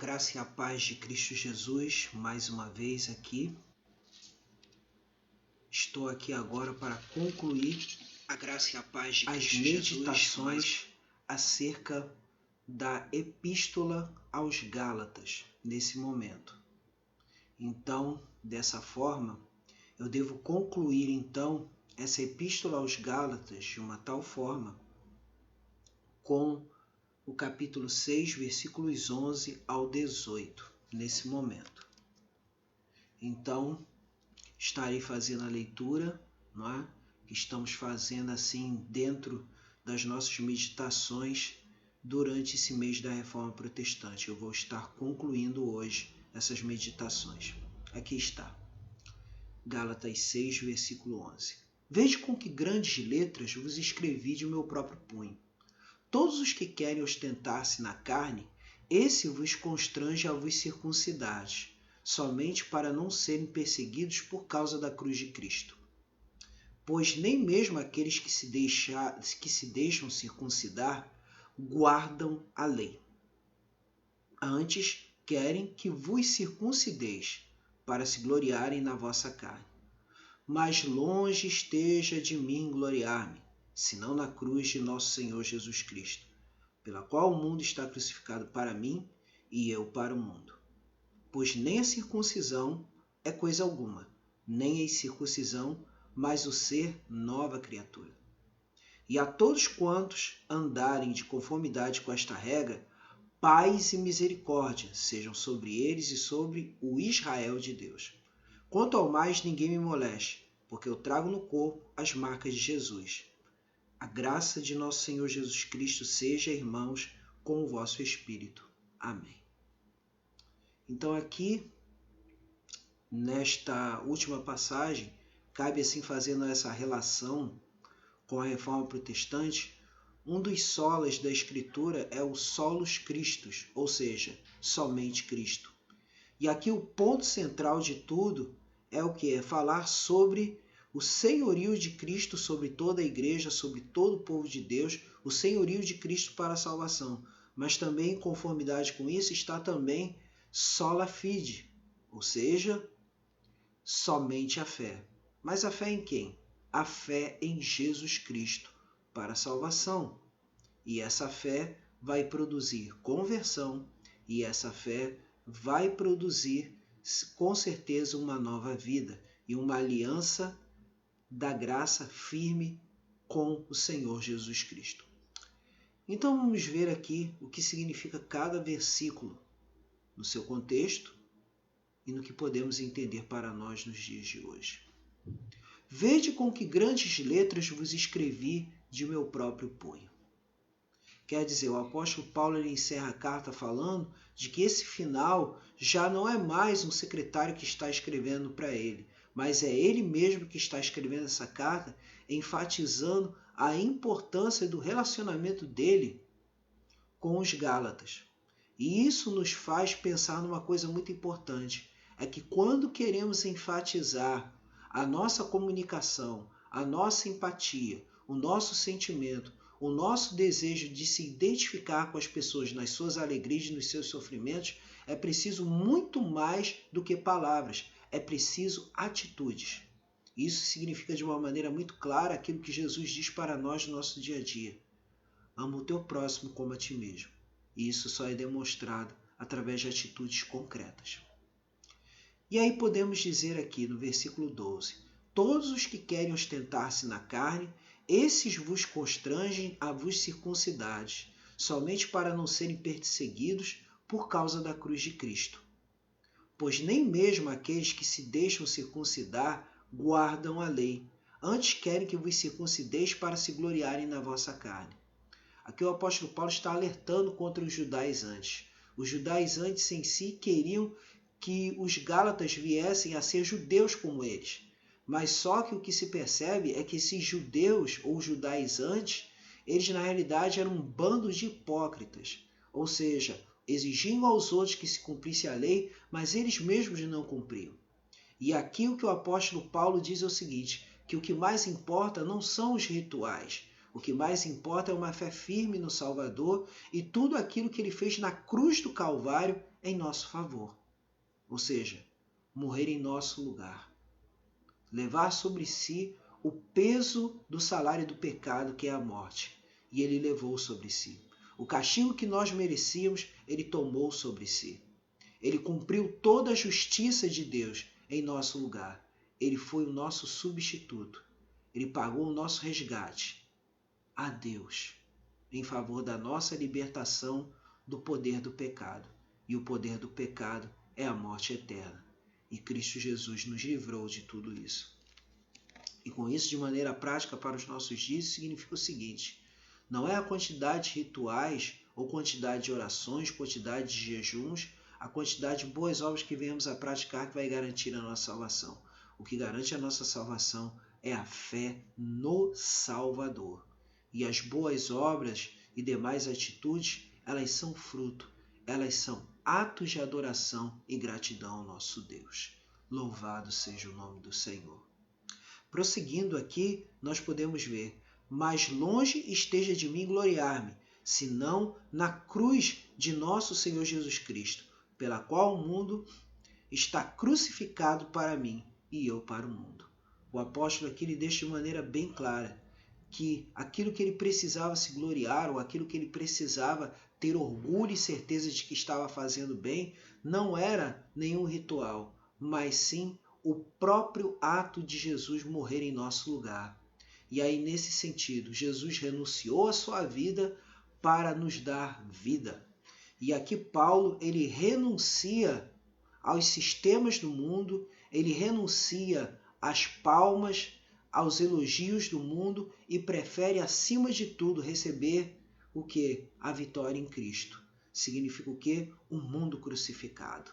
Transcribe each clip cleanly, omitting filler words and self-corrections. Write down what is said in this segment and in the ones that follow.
graça e a paz de Cristo Jesus, mais uma vez aqui. Estou aqui agora para concluir a graça e a paz de Cristo Jesus, meditações acerca da Epístola aos Gálatas, nesse momento. Então, dessa forma, eu devo concluir então essa Epístola aos Gálatas de uma tal forma com o capítulo 6, versículos 11 ao 18, nesse momento. Então, estarei fazendo a leitura, não é? Que estamos fazendo assim dentro das nossas meditações durante esse mês da Reforma Protestante. Eu vou estar concluindo hoje essas meditações. Aqui está. Gálatas 6, versículo 11. Vede com que grandes letras vos escrevi de meu próprio punho. Todos os que querem ostentar-se na carne, esse vos constrange a vos circuncidares, somente para não serem perseguidos por causa da cruz de Cristo. Pois nem mesmo aqueles que se deixam circuncidar guardam a lei. Antes, querem que vos circuncideis, para se gloriarem na vossa carne. Mas longe esteja de mim gloriar-me, senão na cruz de nosso Senhor Jesus Cristo, pela qual o mundo está crucificado para mim e eu para o mundo. Pois nem a circuncisão é coisa alguma, nem a incircuncisão, mas o ser nova criatura. E a todos quantos andarem de conformidade com esta regra, paz e misericórdia sejam sobre eles e sobre o Israel de Deus. Quanto ao mais, ninguém me moleste, porque eu trago no corpo as marcas de Jesus. A graça de nosso Senhor Jesus Cristo seja, irmãos, com o vosso espírito. Amém. Então aqui, nesta última passagem, cabe assim fazendo essa relação com a Reforma Protestante, um dos solas da Escritura é o solus Christus, ou seja, somente Cristo. E aqui o ponto central de tudo é o que? É falar sobre o senhorio de Cristo sobre toda a igreja, sobre todo o povo de Deus, o senhorio de Cristo para a salvação. Mas também, em conformidade com isso, está também sola fide, ou seja, somente a fé. Mas a fé em quem? A fé em Jesus Cristo para a salvação. E essa fé vai produzir conversão, e essa fé vai produzir, com certeza, uma nova vida e uma aliança da graça firme com o Senhor Jesus Cristo. Então vamos ver aqui o que significa cada versículo no seu contexto e no que podemos entender para nós nos dias de hoje. Vede com que grandes letras vos escrevi de meu próprio punho. Quer dizer, o apóstolo Paulo ele encerra a carta falando de que esse final já não é mais um secretário que está escrevendo para ele, mas é ele mesmo que está escrevendo essa carta, enfatizando a importância do relacionamento dele com os Gálatas. E isso nos faz pensar numa coisa muito importante, é que quando queremos enfatizar a nossa comunicação, a nossa empatia, o nosso sentimento, o nosso desejo de se identificar com as pessoas nas suas alegrias e nos seus sofrimentos, é preciso muito mais do que palavras, é preciso atitudes. Isso significa de uma maneira muito clara aquilo que Jesus diz para nós no nosso dia a dia. Ama o teu próximo como a ti mesmo. E isso só é demonstrado através de atitudes concretas. E aí podemos dizer aqui no versículo 12, todos os que querem ostentar-se na carne, esses vos constrangem a vos circuncidares, somente para não serem perseguidos por causa da cruz de Cristo. Pois nem mesmo aqueles que se deixam circuncidar guardam a lei, antes querem que vos circuncideis para se gloriarem na vossa carne. Aqui o apóstolo Paulo está alertando contra os judaizantes. Os judaizantes em si queriam que os gálatas viessem a ser judeus como eles. Mas só que o que se percebe é que esses judeus ou judaizantes, eles na realidade eram um bando de hipócritas. Ou seja, exigiam aos outros que se cumprisse a lei, mas eles mesmos não cumpriam. E aqui o que o apóstolo Paulo diz é o seguinte, que o que mais importa não são os rituais. O que mais importa é uma fé firme no Salvador e tudo aquilo que ele fez na cruz do Calvário em nosso favor. Ou seja, morrer em nosso lugar. Levar sobre si o peso do salário do pecado, que é a morte. E ele levou sobre si. O castigo que nós merecíamos, ele tomou sobre si. Ele cumpriu toda a justiça de Deus em nosso lugar. Ele foi o nosso substituto. Ele pagou o nosso resgate a Deus em favor da nossa libertação do poder do pecado. E o poder do pecado é a morte eterna. E Cristo Jesus nos livrou de tudo isso. E com isso, de maneira prática para os nossos dias, significa o seguinte: não é a quantidade de rituais ou quantidade de orações, quantidade de jejuns, a quantidade de boas obras que venhamos a praticar que vai garantir a nossa salvação. O que garante a nossa salvação é a fé no Salvador. E as boas obras e demais atitudes, elas são fruto, elas são atos de adoração e gratidão ao nosso Deus. Louvado seja o nome do Senhor. Prosseguindo aqui, nós podemos ver: mais longe esteja de mim gloriar-me, senão na cruz de nosso Senhor Jesus Cristo, pela qual o mundo está crucificado para mim e eu para o mundo. O apóstolo aqui lhe deixa de maneira bem clara que aquilo que ele precisava se gloriar, ou aquilo que ele precisava ter orgulho e certeza de que estava fazendo bem, não era nenhum ritual, mas sim o próprio ato de Jesus morrer em nosso lugar. E aí, nesse sentido, Jesus renunciou à sua vida para nos dar vida. E aqui Paulo, ele renuncia aos sistemas do mundo, ele renuncia às palmas, aos elogios do mundo e prefere, acima de tudo, receber o quê? A vitória em Cristo. Significa o quê? Um mundo crucificado,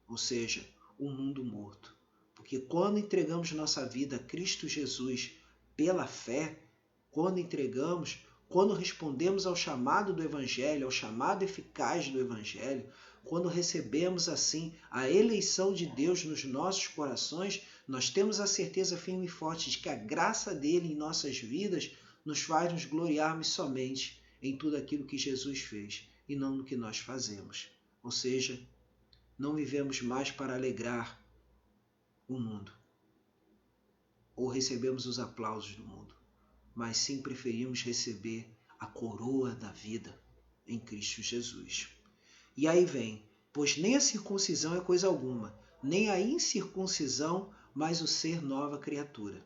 ou seja, um mundo morto. Porque quando entregamos nossa vida a Cristo Jesus pela fé, quando respondemos ao chamado do Evangelho, ao chamado eficaz do Evangelho, quando recebemos assim a eleição de Deus nos nossos corações, nós temos a certeza firme e forte de que a graça dele em nossas vidas nos faz nos gloriarmos somente em tudo aquilo que Jesus fez e não no que nós fazemos. Ou seja, não vivemos mais para alegrar o mundo ou recebemos os aplausos do mundo, mas sim preferimos receber a coroa da vida em Cristo Jesus. E aí vem: pois nem a circuncisão é coisa alguma, nem a incircuncisão, mas o ser nova criatura.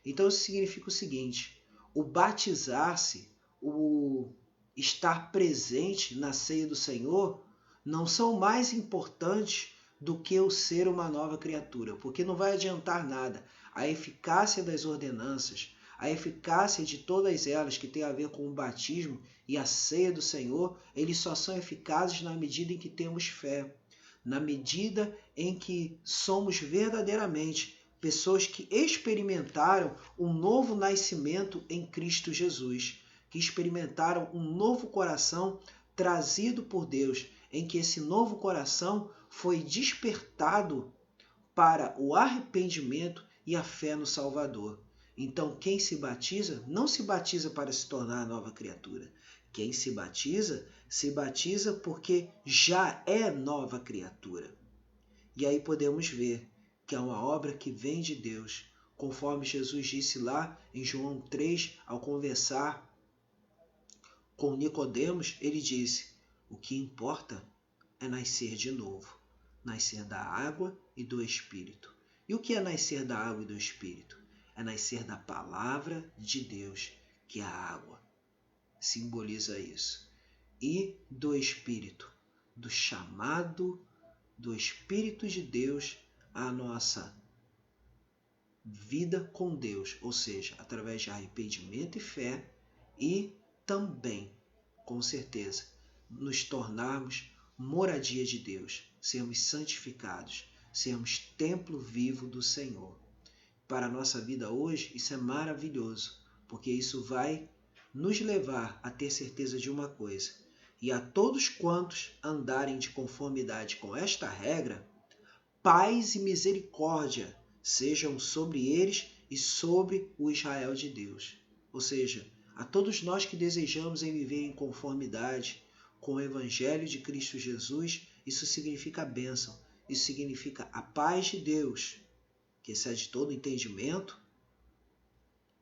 Então isso significa o seguinte: o batizar-se, o estar presente na ceia do Senhor, não são mais importantes do que o ser uma nova criatura, porque não vai adiantar nada. A eficácia das ordenanças, a eficácia de todas elas que tem a ver com o batismo e a ceia do Senhor, eles só são eficazes na medida em que temos fé, na medida em que somos verdadeiramente pessoas que experimentaram um novo nascimento em Cristo Jesus, que experimentaram um novo coração trazido por Deus, em que esse novo coração foi despertado para o arrependimento e a fé no Salvador. Então, quem se batiza, não se batiza para se tornar nova criatura. Quem se batiza porque já é nova criatura. E aí podemos ver que é uma obra que vem de Deus, conforme Jesus disse lá em João 3, ao conversar com Nicodemos, ele disse: o que importa é nascer de novo, nascer da água e do Espírito. E o que é nascer da água e do Espírito? É nascer da palavra de Deus, que é a água. Simboliza isso. E do Espírito, do chamado do Espírito de Deus à nossa vida com Deus, ou seja, através de arrependimento e fé, e também, com certeza, nos tornarmos moradia de Deus, sermos santificados, sermos templo vivo do Senhor. Para a nossa vida hoje, isso é maravilhoso, porque isso vai nos levar a ter certeza de uma coisa: e a todos quantos andarem de conformidade com esta regra, paz e misericórdia sejam sobre eles e sobre o Israel de Deus. Ou seja, A todos nós que desejamos em viver em conformidade com o Evangelho de Cristo Jesus, isso significa a bênção, isso significa a paz de Deus, que excede todo entendimento,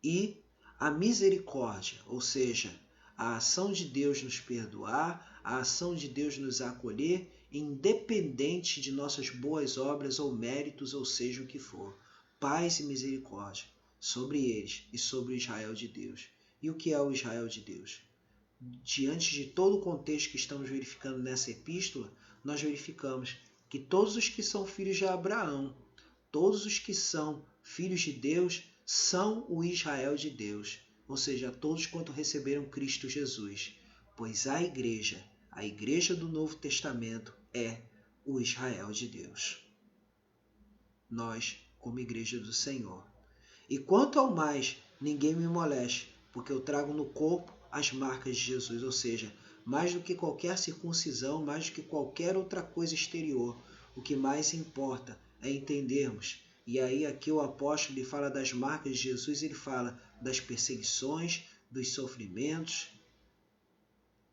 e a misericórdia, ou seja, a ação de Deus nos perdoar, a ação de Deus nos acolher, independente de nossas boas obras ou méritos, ou seja o que for. Paz e misericórdia sobre eles e sobre o Israel de Deus. E o que é o Israel de Deus? Diante de todo o contexto que estamos verificando nessa epístola, nós verificamos que todos os que são filhos de Abraão, todos os que são filhos de Deus, são o Israel de Deus, ou seja, todos quanto receberam Cristo Jesus, pois a igreja do Novo Testamento é o Israel de Deus. Nós, como igreja do Senhor. E quanto ao mais, ninguém me moleste, porque eu trago no corpo as marcas de Jesus, ou seja, mais do que qualquer circuncisão, mais do que qualquer outra coisa exterior, o que mais importa é entendermos. E aí aqui o apóstolo ele fala das marcas de Jesus, ele fala das perseguições, dos sofrimentos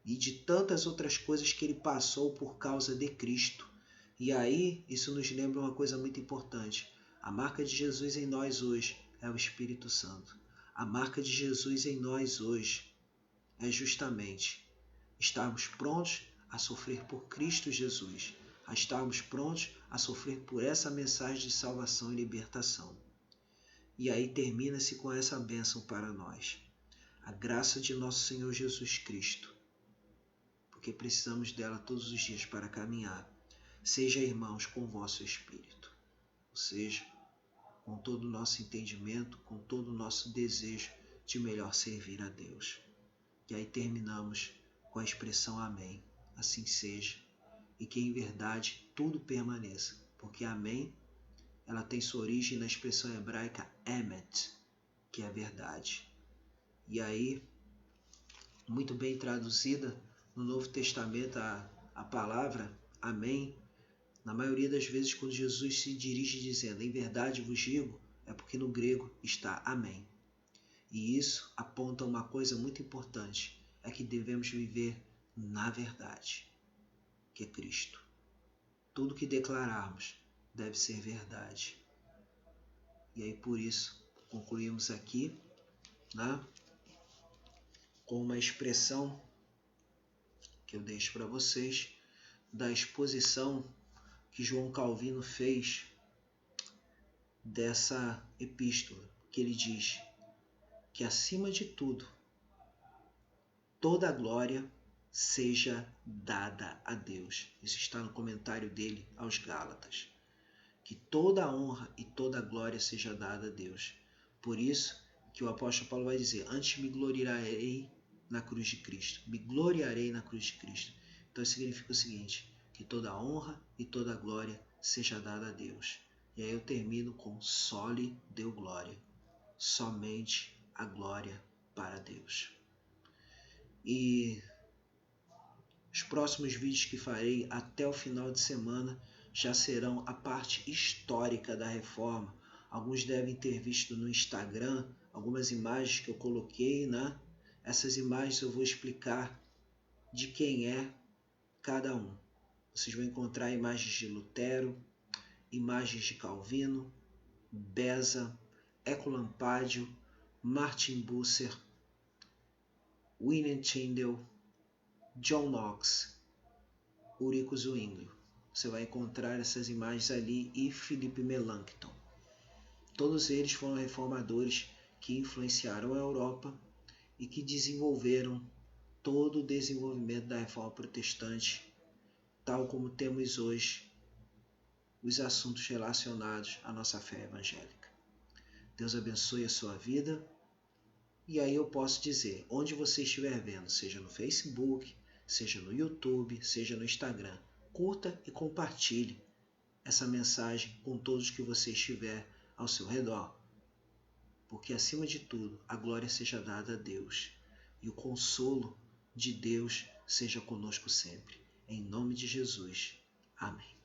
e de tantas outras coisas que ele passou por causa de Cristo. E aí isso nos lembra uma coisa muito importante. A marca de Jesus em nós hoje é o Espírito Santo. A marca de Jesus em nós hoje é justamente estarmos prontos a sofrer por Cristo Jesus, a estarmos prontos a sofrer por essa mensagem de salvação e libertação. E aí termina-se com essa bênção para nós. A graça de nosso Senhor Jesus Cristo, porque precisamos dela todos os dias para caminhar, seja, irmãos, com o vosso espírito, ou seja, com todo o nosso entendimento, com todo o nosso desejo de melhor servir a Deus. E aí terminamos com a expressão amém, assim seja, e que em verdade tudo permaneça, porque amém, ela tem sua origem na expressão hebraica emet, que é a verdade. E aí, muito bem traduzida no Novo Testamento a palavra amém, na maioria das vezes quando Jesus se dirige dizendo, em verdade vos digo, é porque no grego está amém. E isso aponta uma coisa muito importante, é que devemos viver na verdade, que é Cristo. Tudo que declararmos deve ser verdade. E aí por isso concluímos aqui, né, com uma expressão que eu deixo para vocês da exposição que João Calvino fez dessa epístola, que ele diz que acima de tudo, toda a glória seja dada a Deus. Isso está no comentário dele aos Gálatas. Que toda a honra e toda a glória seja dada a Deus. Por isso que o apóstolo Paulo vai dizer, antes me gloriarei na cruz de Cristo. Me gloriarei na cruz de Cristo. Então isso significa o seguinte, que toda a honra e toda a glória seja dada a Deus. E aí eu termino com soli deu glória. Somente a glória para Deus. E os próximos vídeos que farei até o final de semana já serão a parte histórica da reforma. Alguns devem ter visto no Instagram algumas imagens que eu coloquei, né? Essas imagens eu vou explicar de quem é cada um. Vocês vão encontrar imagens de Lutero, imagens de Calvino, Beza, Ecolampádio, Martin Bucer, William Tyndale, John Knox, Ulrico Zwingli. Você vai encontrar essas imagens ali e Philip Melanchthon. Todos eles foram reformadores que influenciaram a Europa e que desenvolveram todo o desenvolvimento da reforma protestante, tal como temos hoje os assuntos relacionados à nossa fé evangélica. Deus abençoe a sua vida. E aí eu posso dizer, onde você estiver vendo, seja no Facebook, seja no YouTube, seja no Instagram, curta e compartilhe essa mensagem com todos que você estiver ao seu redor. Porque acima de tudo, a glória seja dada a Deus e o consolo de Deus seja conosco sempre. Em nome de Jesus. Amém.